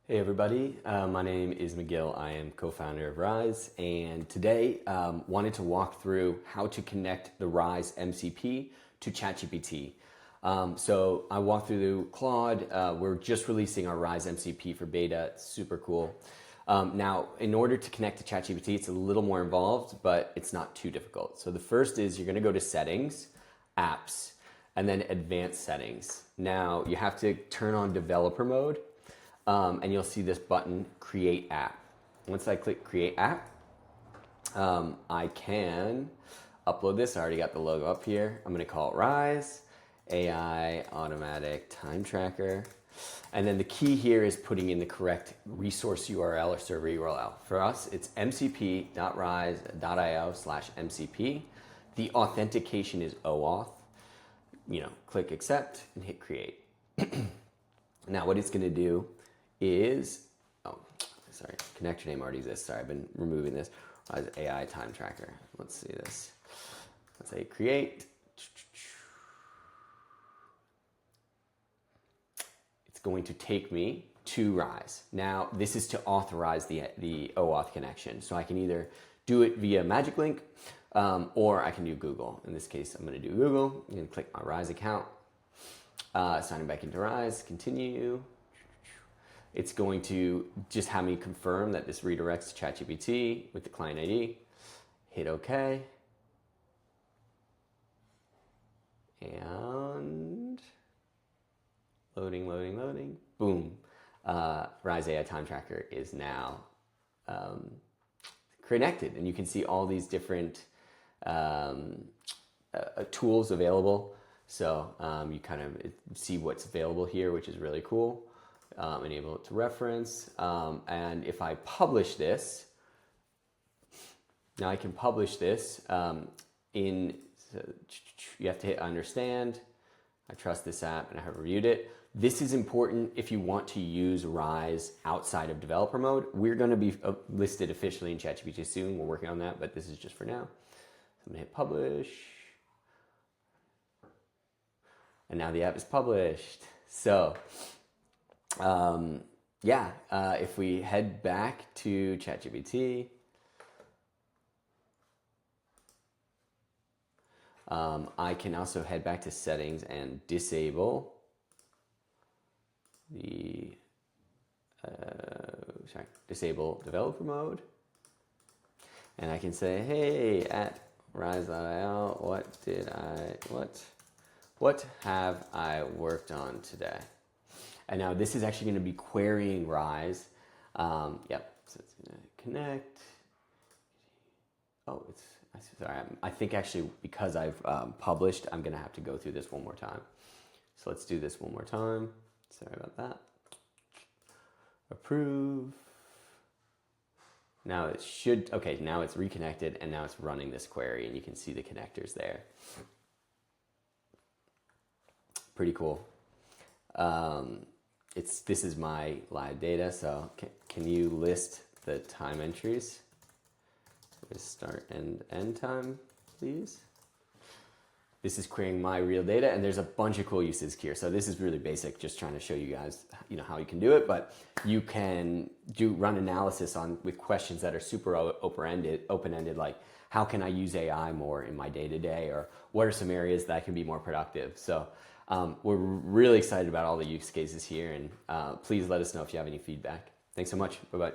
Hey everybody, my name is McGill. I am co-founder of Rize, and today wanted to walk through how to connect the Rize MCP to ChatGPT. So I walked through Claude. We're just releasing our Rize MCP for beta. It's super cool. Now, in order to connect to ChatGPT, it's a little more involved, but it's not too difficult. So the first is you're going to go to Settings, Apps, and then Advanced Settings. Now you have to turn on Developer Mode. And you'll see this button, Create App. Once I click Create App, I can upload this. I already got the logo up here. I'm going to call it Rize AI Automatic Time Tracker. And then the key here is putting in the correct resource URL or server URL. For us, it's mcp.rize.io/mcp. The authentication is OAuth. Click Accept and hit Create. Now, what it's going to do is, connector name already exists. Sorry, I've been removing this. Rize AI Time Tracker. Let's see this. Let's say create. It's going to take me to Rize. Now, this is to authorize the OAuth connection. So I can either do it via Magic Link or I can do Google. In this case, I'm going to do Google. I'm going to click my Rize account. Signing back into Rize, continue. It's going to just have me confirm that this redirects to ChatGPT with the client ID. Hit OK. And loading. Boom. Rize AI Time Tracker is now connected. And you can see all these different tools available. So you kind of see what's available here, which is really cool. Enable it to reference. And if I publish this, now I can publish this you have to hit understand. I trust this app and I have reviewed it. This is important if you want to use Rize outside of developer mode. We're going to be listed officially in ChatGPT soon. We're working on that, but this is just for now. So I'm going to hit publish. And now the app is published. So if we head back to ChatGPT, I can also head back to settings and disable the disable developer mode. And I can say, hey, at rize.io, what have I worked on today? And now this is actually going to be querying Rize. So it's going to connect. I think actually because I've published, I'm going to have to go through this one more time. So let's do this one more time. Sorry about that. Approve. Now it should, now it's reconnected and now it's running this query and you can see the connectors there. Pretty cool. This is my live data, so can you list the time entries? Start and end time, please. This is querying my real data, and there's a bunch of cool uses here. So this is really basic, just trying to show you guys, how you can do it. But you can run analysis with questions that are super open-ended, like how can I use AI more in my day-to-day, or what are some areas that I can be more productive? So we're really excited about all the use cases here, and please let us know if you have any feedback. Thanks so much. Bye-bye.